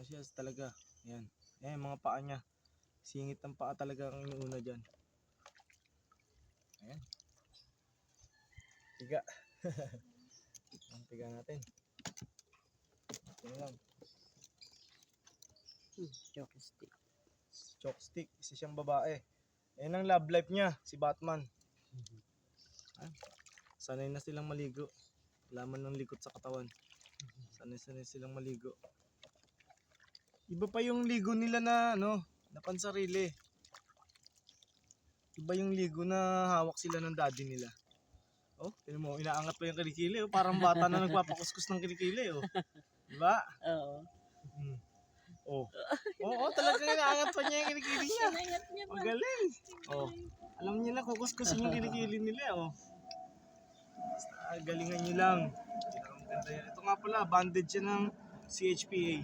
Yan siya talaga. Yan. Yan mga paa niya. Singit ng paa talaga ang inuuna dyan. Ayan. Tiga. Ang tiga natin. Ito lang. Choke stick. Choke stick. Isa siyang babae. Ayan ang love life niya. Si Batman. Sanay na silang maligo. Laman ng likot sa katawan. Sanay silang maligo. Iba pa yung ligo nila na na pansarili. Iba yung ligo na hawak sila ng daddy nila. Oh, tingnan mo, inaangat pa yung kilikili. Oh. Parang bata na nagpapakuskus ng kilikili. Oh. Diba? Oo. Oh. Oo, talagang inaangat pa niya yung kilikili niya. Inangat niya pa. Magaling. Oh. Alam niyo na kukuskusin yung kilikili nila. Oh. Basta, galingan niyo lang. Ito nga pala, banded siya ng CHPA.